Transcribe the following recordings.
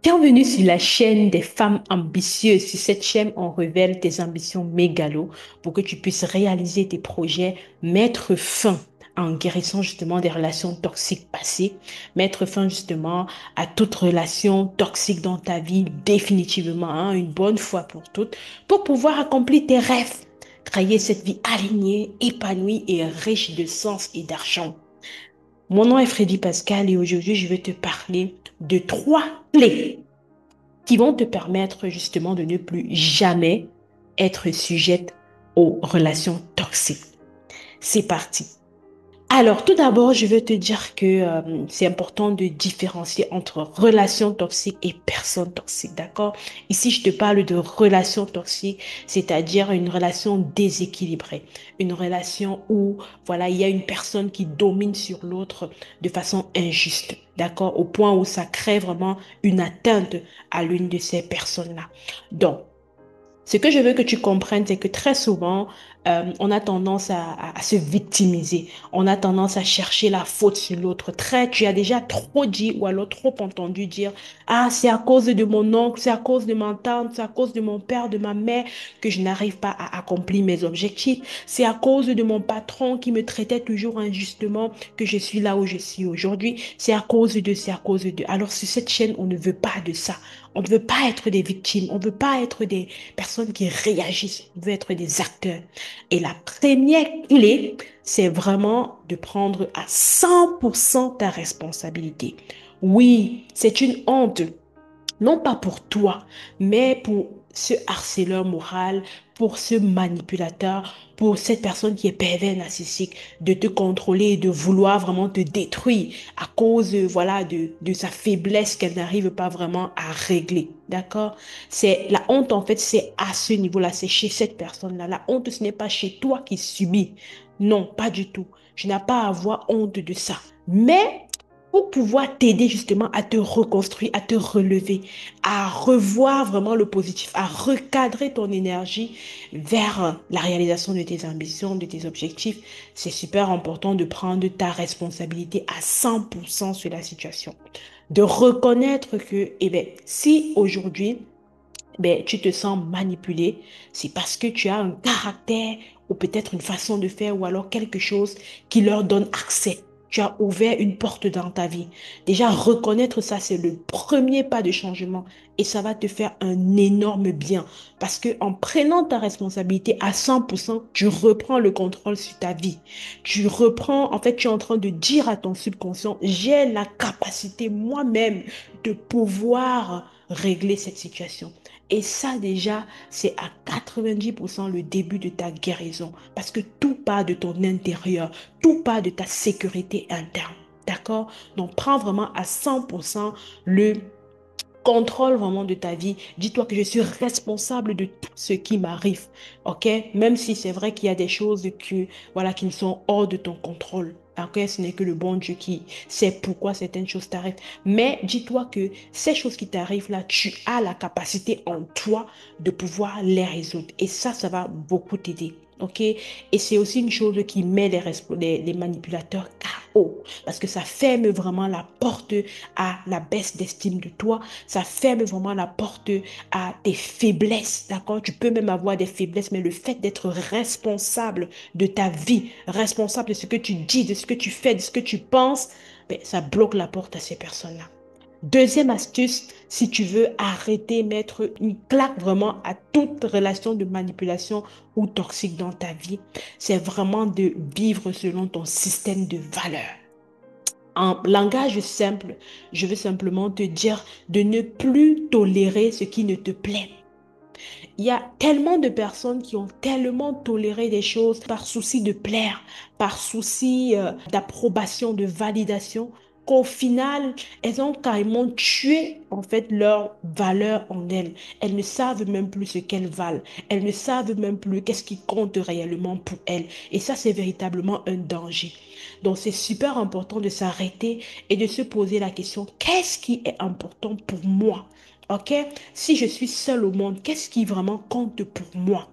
Bienvenue sur la chaîne des femmes ambitieuses. Sur cette chaîne, on révèle tes ambitions mégalo pour que tu puisses réaliser tes projets, mettre fin en guérissant justement des relations toxiques passées, mettre fin justement à toute relation toxique dans ta vie définitivement, hein, une bonne fois pour toutes, pour pouvoir accomplir tes rêves, créer cette vie alignée, épanouie et riche de sens et d'argent. Mon nom est Freddy Pascal et aujourd'hui, je vais te parler de trois clés qui vont te permettre justement de ne plus jamais être sujette aux relations toxiques. C'est parti. Alors, tout d'abord, je veux te dire que c'est important de différencier entre relations toxiques et personnes toxiques, d'accord? Ici, je te parle de relations toxiques, c'est-à-dire une relation déséquilibrée, une relation où, voilà, il y a une personne qui domine sur l'autre de façon injuste, d'accord? Au point où ça crée vraiment une atteinte à l'une de ces personnes-là. Donc, ce que je veux que tu comprennes, c'est que très souvent, on a tendance à se victimiser. On a tendance à chercher la faute sur l'autre. Tu as déjà trop dit ou alors trop entendu dire, ah, c'est à cause de mon oncle, c'est à cause de ma tante, c'est à cause de mon père, de ma mère que je n'arrive pas à accomplir mes objectifs. C'est à cause de mon patron qui me traitait toujours injustement que je suis là où je suis aujourd'hui. C'est à cause de. Alors sur cette chaîne, on ne veut pas de ça. On ne veut pas être des victimes. On ne veut pas être des personnes qui réagissent. On veut être des acteurs. Et la première clé, c'est vraiment de prendre à 100% ta responsabilité. Oui, c'est une honte, non pas pour toi, mais pour ce harceleur moral, pour ce manipulateur, pour cette personne qui est pervers narcissique, de te contrôler et de vouloir vraiment te détruire à cause, voilà, de sa faiblesse qu'elle n'arrive pas vraiment à régler. D'accord? C'est la honte, en fait, c'est à ce niveau-là, c'est chez cette personne-là. La honte, ce n'est pas chez toi qui subis. Non, pas du tout. Je n'ai pas à avoir honte de ça. Mais pour pouvoir t'aider justement à te reconstruire, à te relever, à revoir vraiment le positif, à recadrer ton énergie vers la réalisation de tes ambitions, de tes objectifs, c'est super important de prendre ta responsabilité à 100% sur la situation. De reconnaître que, eh bien, si aujourd'hui, ben, tu te sens manipulé, c'est parce que tu as un caractère ou peut-être une façon de faire ou alors quelque chose qui leur donne accès. Tu as ouvert une porte dans ta vie. Déjà, reconnaître ça, c'est le premier pas de changement et ça va te faire un énorme bien parce que en prenant ta responsabilité à 100%, tu reprends le contrôle sur ta vie. Tu reprends, en fait, tu es en train de dire à ton subconscient, j'ai la capacité moi-même de pouvoir régler cette situation. Et ça déjà, c'est à 90% le début de ta guérison. Parce que tout part de ton intérieur, tout part de ta sécurité interne. D'accord? Donc prends vraiment à 100% le contrôle vraiment de ta vie. Dis-toi que je suis responsable de tout ce qui m'arrive. OK? Même si c'est vrai qu'il y a des choses voilà, qui ne sont hors de ton contrôle. OK? Ce n'est que le bon Dieu qui sait pourquoi certaines choses t'arrivent. Mais dis-toi que ces choses qui t'arrivent là, tu as la capacité en toi de pouvoir les résoudre. Et ça va beaucoup t'aider. OK? Et c'est aussi une chose qui met les manipulateurs KO. Parce que ça ferme vraiment la porte à la baisse d'estime de toi. Ça ferme vraiment la porte à tes faiblesses. D'accord? Tu peux même avoir des faiblesses, mais le fait d'être responsable de ta vie, responsable de ce que tu dis, de ce que tu fais, de ce que tu penses, ben, ça bloque la porte à ces personnes-là. Deuxième astuce, si tu veux arrêter, mettre une claque vraiment à toute relation de manipulation ou toxique dans ta vie, c'est vraiment de vivre selon ton système de valeurs. En langage simple, je veux simplement te dire de ne plus tolérer ce qui ne te plaît. Il y a tellement de personnes qui ont tellement toléré des choses par souci de plaire, par souci d'approbation, de validation, qu'au final, elles ont carrément tué en fait leur valeur en elles. Elles ne savent même plus ce qu'elles valent. Elles ne savent même plus qu'est-ce qui compte réellement pour elles. Et ça, c'est véritablement un danger. Donc, c'est super important de s'arrêter et de se poser la question, qu'est-ce qui est important pour moi? OK? Si je suis seule au monde, qu'est-ce qui vraiment compte pour moi?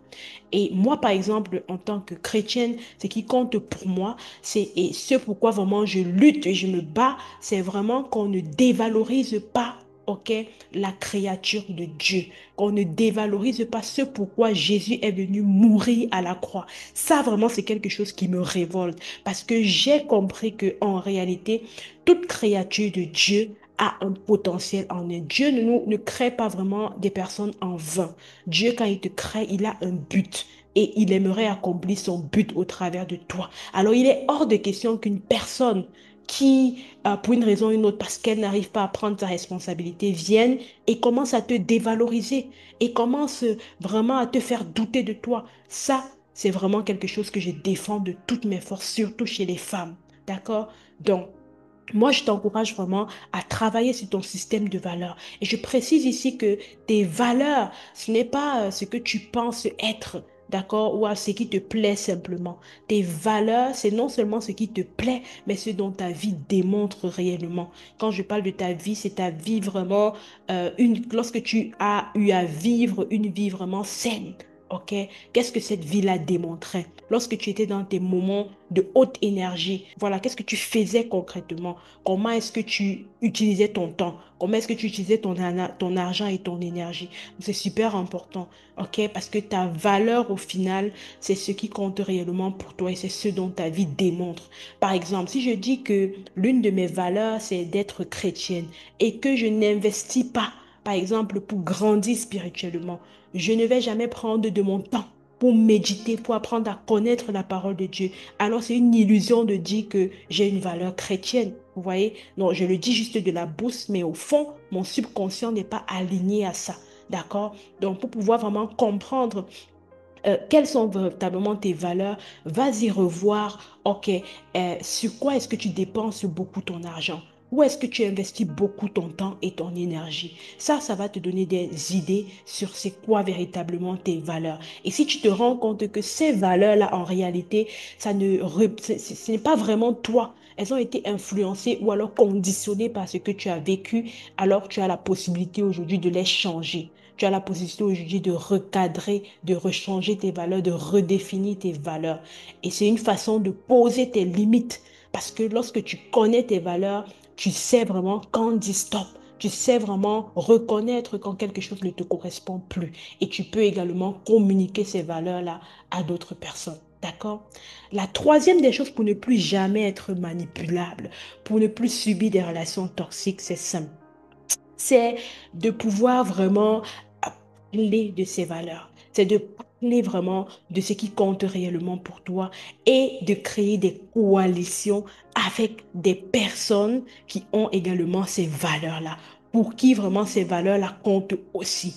Et moi, par exemple, en tant que chrétienne, ce qui compte pour moi, et ce pourquoi vraiment je lutte et je me bats, c'est vraiment qu'on ne dévalorise pas ok, la créature de Dieu, qu'on ne dévalorise pas ce pourquoi Jésus est venu mourir à la croix. Ça, vraiment, c'est quelque chose qui me révolte parce que j'ai compris que en réalité, toute créature de Dieu a un potentiel en elle. Dieu ne crée pas vraiment des personnes en vain. Dieu, quand il te crée, il a un but et il aimerait accomplir son but au travers de toi. Alors, il est hors de question qu'une personne qui, pour une raison ou une autre, parce qu'elle n'arrive pas à prendre sa responsabilité, vienne et commence à te dévaloriser et commence vraiment à te faire douter de toi. Ça, c'est vraiment quelque chose que je défends de toutes mes forces, surtout chez les femmes. D'accord? Donc, moi, je t'encourage vraiment à travailler sur ton système de valeurs. Et je précise ici que tes valeurs, ce n'est pas ce que tu penses être, d'accord, ou à ce qui te plaît simplement. Tes valeurs, c'est non seulement ce qui te plaît, mais ce dont ta vie démontre réellement. Quand je parle de ta vie, c'est ta vie vraiment, lorsque tu as eu à vivre une vie vraiment saine. OK? Qu'est-ce que cette vie-là démontrait? Lorsque tu étais dans tes moments de haute énergie, voilà, qu'est-ce que tu faisais concrètement? Comment est-ce que tu utilisais ton temps? Comment est-ce que tu utilisais ton argent et ton énergie? C'est super important, ok? Parce que ta valeur au final, c'est ce qui compte réellement pour toi et c'est ce dont ta vie démontre. Par exemple, si je dis que l'une de mes valeurs, c'est d'être chrétienne et que je n'investis pas, par exemple, pour grandir spirituellement, je ne vais jamais prendre de mon temps pour méditer, pour apprendre à connaître la parole de Dieu. Alors c'est une illusion de dire que j'ai une valeur chrétienne. Vous voyez? Non, je le dis juste de la bouche, mais au fond, mon subconscient n'est pas aligné à ça. D'accord? Donc, pour pouvoir vraiment comprendre quelles sont véritablement tes valeurs, vas-y revoir, ok, sur quoi est-ce que tu dépenses beaucoup ton argent? Où est-ce que tu investis beaucoup ton temps et ton énergie? Ça va te donner des idées sur c'est quoi véritablement tes valeurs. Et si tu te rends compte que ces valeurs-là, en réalité, ce n'est pas vraiment toi. Elles ont été influencées ou alors conditionnées par ce que tu as vécu, alors tu as la possibilité aujourd'hui de les changer. Tu as la possibilité aujourd'hui de recadrer, de rechanger tes valeurs, de redéfinir tes valeurs. Et c'est une façon de poser tes limites. Parce que lorsque tu connais tes valeurs, tu sais vraiment quand dire stop. Tu sais vraiment reconnaître quand quelque chose ne te correspond plus. Et tu peux également communiquer ces valeurs-là à d'autres personnes. D'accord? La troisième des choses pour ne plus jamais être manipulable, pour ne plus subir des relations toxiques, c'est simple, c'est de pouvoir vraiment parler de ces valeurs. C'est de parler vraiment de ce qui compte réellement pour toi et de créer des coalitions avec des personnes qui ont également ces valeurs-là, pour qui vraiment ces valeurs-là comptent aussi.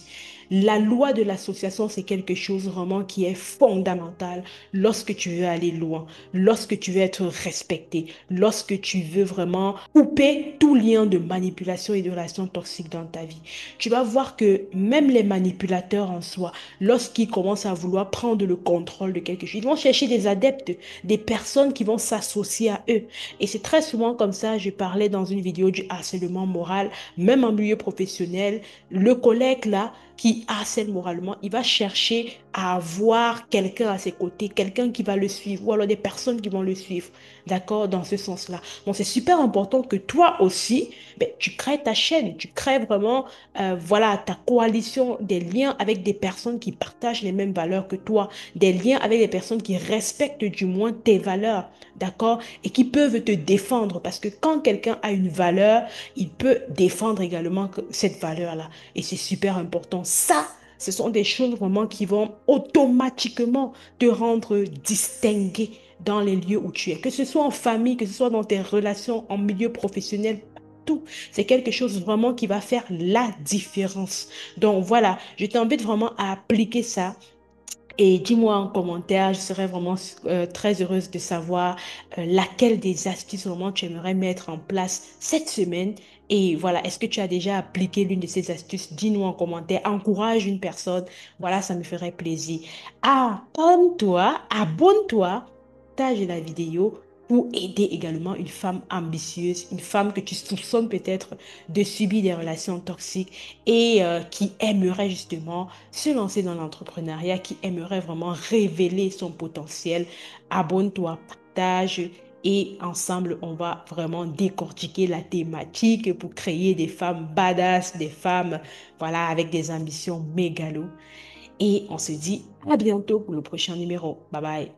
La loi de l'association, c'est quelque chose vraiment qui est fondamental lorsque tu veux aller loin, lorsque tu veux être respecté, lorsque tu veux vraiment couper tout lien de manipulation et de relations toxiques dans ta vie. Tu vas voir que même les manipulateurs en soi, lorsqu'ils commencent à vouloir prendre le contrôle de quelque chose, ils vont chercher des adeptes, des personnes qui vont s'associer à eux. Et c'est très souvent comme ça, je parlais dans une vidéo du harcèlement moral, même en milieu professionnel, le collègue là, qui harcèle moralement, il va chercher à avoir quelqu'un à ses côtés, quelqu'un qui va le suivre, ou alors des personnes qui vont le suivre, d'accord, dans ce sens-là. Donc, c'est super important que toi aussi, ben, tu crées ta chaîne, tu crées vraiment, voilà, ta coalition, des liens avec des personnes qui partagent les mêmes valeurs que toi, des liens avec des personnes qui respectent du moins tes valeurs, d'accord, et qui peuvent te défendre, parce que quand quelqu'un a une valeur, il peut défendre également cette valeur-là, et c'est super important. Ça, ce sont des choses vraiment qui vont automatiquement te rendre distingué dans les lieux où tu es. Que ce soit en famille, que ce soit dans tes relations, en milieu professionnel, tout. C'est quelque chose vraiment qui va faire la différence. Donc voilà, je t'invite vraiment à appliquer ça. Et dis-moi en commentaire, je serais vraiment très heureuse de savoir laquelle des astuces vraiment tu aimerais mettre en place cette semaine. Et voilà, est-ce que tu as déjà appliqué l'une de ces astuces? Dis-nous en commentaire, encourage une personne. Voilà, ça me ferait plaisir. Abonne-toi, partage la vidéo pour aider également une femme ambitieuse, une femme que tu soupçonnes peut-être de subir des relations toxiques et qui aimerait justement se lancer dans l'entrepreneuriat, qui aimerait vraiment révéler son potentiel. Abonne-toi, partage Et ensemble, on va vraiment décortiquer la thématique pour créer des femmes badass, des femmes, voilà, avec des ambitions mégalo. Et on se dit à bientôt pour le prochain numéro. Bye bye.